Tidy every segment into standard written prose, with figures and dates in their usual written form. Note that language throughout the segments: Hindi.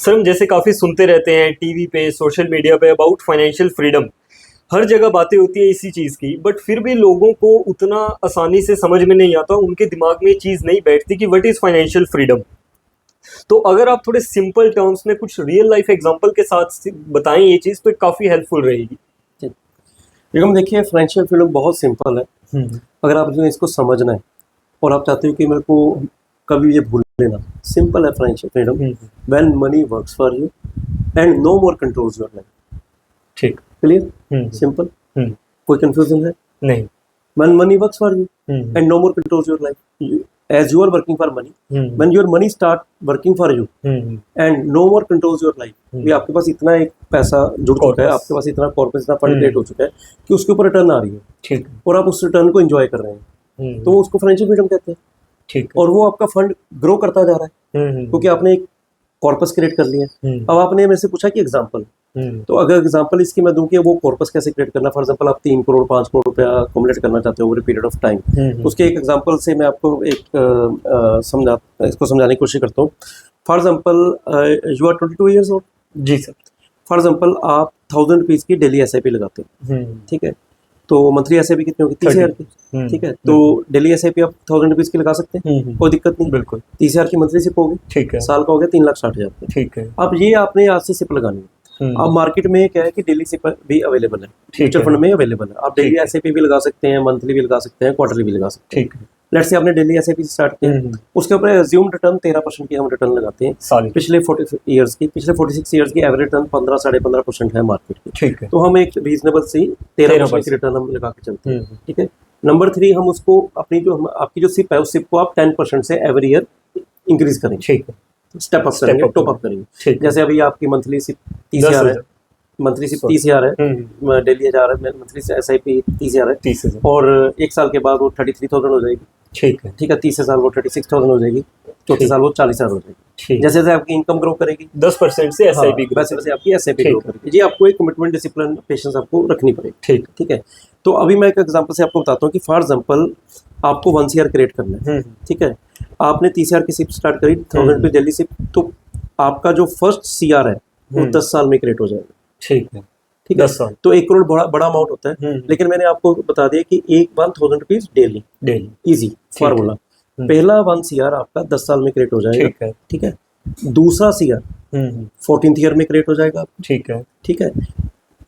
सर हम जैसे काफ़ी सुनते रहते हैं टीवी पे, सोशल मीडिया पे अबाउट फाइनेंशियल फ्रीडम। हर जगह बातें होती है इसी चीज़ की, बट फिर भी लोगों को उतना आसानी से समझ में नहीं आता, उनके दिमाग में ये चीज़ नहीं बैठती कि व्हाट इज़ फाइनेंशियल फ्रीडम। तो अगर आप थोड़े सिंपल टर्म्स में कुछ रियल लाइफ एग्जांपल के साथ बताएं ये चीज़, तो काफ़ी हेल्पफुल रहेगी। बेगम देखिए, फाइनेंशियल फ्रीडम बहुत सिंपल है। अगर आपने इसको समझना है और आप चाहते हो कि मेरे को कभी ये भूल लेना, सिंपल है financial freedom. When money works for you and no more controls your life. ठीक, क्लियर, सिंपल, कोई कंफ्यूजन है नहीं। When money works for you and no more controls your life, as you are working for money, when your money start working for you and no more controls your life, भी आपके पास इतना एक पैसा जुड़ चुका है, आपके पास इतना कॉर्पस, इतना फंड क्रिएट हो चुका है कि उसके ऊपर रिटर्न आ रही है, ठीक, और आप उस रिटर्न को एंजॉय कर रहे हैं, तो उसको फाइनेंशियल फ्रीडम कहते हैं। ठीक, और वो आपका फंड ग्रो करता जा रहा है क्योंकि आपने एक कॉर्पस क्रिएट कर लिया। अब आपने मेरे से पूछा कि एग्जांपल, तो अगर एग्जांपल इसकी मैं दूं कि वो कॉर्पस कैसे क्रिएट करना, फॉर एग्जांपल आप 3 करोड़ 5 करोड़ रुपया अकोमोडेट करना चाहते हो over a period of time, उसके एक एग्जांपल से मैं आपको एक इसको समझाने की कोशिश करता हूँ। For example you are 22 years old. जी सर। फॉर एग्जांपल आप 1000 रुपीज़ की डेली SIP लगाते हो, ठीक है, तो मंथली SIP कितनी होगी? 30,000 की, ठीक है, तो डेली SIP आप 1000 रुपीज़ की लगा सकते हैं, कोई दिक्कत नहीं, बिल्कुल। 30,000 की मंथली सिप होगी, ठीक है, साल का हो गया 3,60,000, ठीक है। अब ये आपने आज से सिप लगानी है। अब मार्केट में क्या है कि डेली सिप भी अवेलेबल है, म्यूचुअल फंड में अवेलेबल है, आप डेली SIP भी लगा सकते हैं, मंथली भी लगा सकते हैं, क्वार्टरली भी लगा सकते हैं, ठीक है। लेट्स से आपने डेली SIP स्टार्ट किया, उसके ऊपर एज्यूम्ड रिटर्न 13% की हम रिटर्न लगाते हैं पिछले 46 ईयर्स की एवरेज रिटर्न 15-15.5% है मार्केट की, ठीक है, तो हम एक रीजनेबल सी 13% की रिटर्न हम लगा के चलते हैं, ठीक है। नंबर 3, हम उसको अपनी जो आपकी जो सिप है उस सिप को आप 10% से एवरी ईयर इंक्रीज करेंगे, ठीक है, स्टेप अप करेंगे, टॉप अप करेंगे। जैसे अभी आपकी मंथली सिप 30,000 है, मंथली सिप 30,000 है, डेली 1000 है, मंथली से SIP 30,000 है, 30,000, और एक साल के बाद वो 33,000 हो जाएगी, ठीक है, ठीक है, तीसरे साल वो 36,000 हो जाएगी, चौथे साल वो 40,000 हो जाएगी। जैसे जैसे आपकी इनकम ग्रो करेगी 10% से SIP, वैसे वैसे आपकी SIP ग्रो करेगी। जी, आपको एक कमिटमेंट, डिसिप्लिन, पेशेंस आपको रखनी पड़ेगी, ठीक, ठीक है। तो अभी मैं एक एग्जांपल से आपको बताता हूँ कि फॉर एग्जांपल आपको 1 CR क्रिएट करना है, ठीक है, आपने 30,000 की सिप स्टार्ट करी, 1000 रुपये डेली सिप, तो आपका जो फर्स्ट CR है वो 10 साल में क्रिएट हो जाएगा, ठीक है, ठीक है, 10 साल। तो 1 करोड़ बड़ा अमाउंट होता है, लेकिन मैंने आपको बता दिया कि 1000 रुपीज डेली, इजी फार्मूला। पहला 1 CR आपका 10 साल में क्रिएट हो जाएगा, ठीक है, ठीक है। दूसरा CR 14th ईयर में क्रिएट हो जाएगा, ठीक है, ठीक है।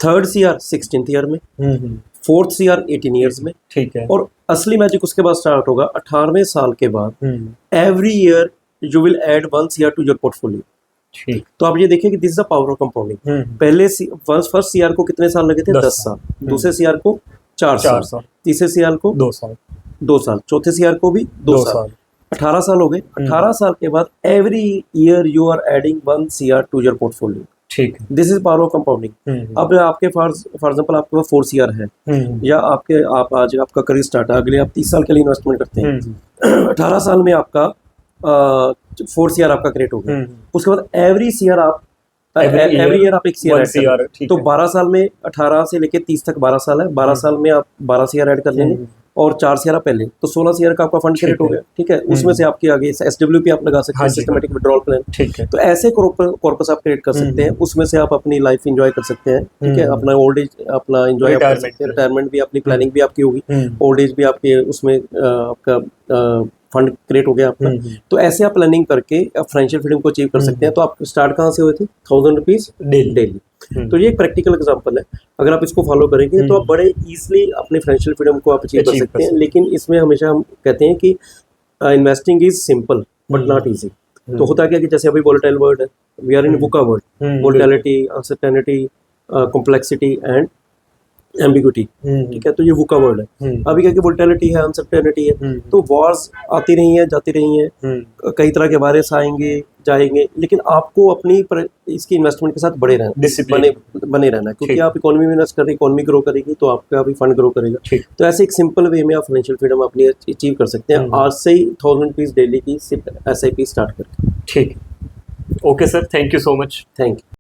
थर्ड CR 16th ईयर में, फोर्थ CR 18 ईयर्स में, ठीक है, और असली मैजिक उसके बाद स्टार्ट होगा 18वें साल के बाद। Every year you will add 1 CR to your portfolio, ठीक। तो आप ये देखिए कि this is the power of compounding. पहले फर्स्ट CR को कितने साल लगे थे? 10 साल। दूसरे CR को 4 साल, तीसरे CR को 2 साल, चौथे CR को भी 2 साल, 18 साल हो गए। 18 साल के बाद every year you are adding 1 CR to your portfolio, ठीक है, this is power of compounding. अब आपके फॉर एग्जांपल आपके पास 4 CR है, या आप आज आपका करियर स्टार्ट है, अगले आप 30 साल के लिए इन्वेस्टमेंट करते हैं, 18 साल में आपका 4 CR आपका क्रिएट हो गया, उसके बाद एवरी ईयर आप 1 CR, तो 12 साल में 18 से लेके 30 तक 12 साल है, 12 साल में आप 12 CR ऐड कर लेंगे, और 4 CR पहले, तो 16 CR का आपका फंड क्रिएट हो गया, ठीक है। उसमें से आपके आगे SWP आप लगा सकते हैं, सिस्टमैटिक विड्रॉल प्लान, ठीक है। तो ऐसे कॉर्पस आप क्रिएट कर सकते हैं, उसमें से आप अपनी लाइफ एंजॉय कर सकते हैं, ठीक है, अपना ओल्ड एज अपना एंजॉय कर सकते हैं, रिटायरमेंट भी अपनी प्लानिंग भी आपकी होगी, ओल्ड एज भी आपके उसमें आपका फंड क्रिएट हो गया आपका। तो ऐसे आप प्लानिंग करके आप फाइनेंशियल फ्रीडम को अचीव कर सकते हैं। तो आप स्टार्ट कहाँ से हुए थे? 1000 रुपीज डेली। तो ये एक प्रैक्टिकल एग्जांपल है, अगर आप इसको फॉलो करेंगे तो आप बड़े इजीली अपने फाइनेंशियल फ्रीडम को आप अचीव कर सकते हैं। लेकिन इसमें हमेशा हम कहते हैं कि investing is simple but not easy. तो होता क्या कि जैसे अभी वोलेटाइल वर्ल्ड है, we are in VUCA world, volatility, uncertainty, complexity and ambiguity, ठीक है, तो ये वुका वर्ड है। अभी क्या कि वोलेटिलिटी है, अनसर्टेनिटी है, तो वॉर्स आती रही हैं, जाती रही हैं, कई तरह के वायरस आएंगे जाएंगे, लेकिन आपको अपनी इसकी इन्वेस्टमेंट के साथ बने रहना है, क्योंकि आप इकोनॉमी में इन्वेस्ट कर रहे हैं, इकोनॉमी ग्रो करेगी तो आपका भी फंड ग्रो करेगा। तो ऐसे एक सिंपल वे में आप फाइनेंशियल फ्रीडम अपनी अचीव कर सकते हैं आज से ही 1000 रुपीज डेली की सिर्फ SIP स्टार्ट करके। ठीक, okay sir, thank you so much. Thank you.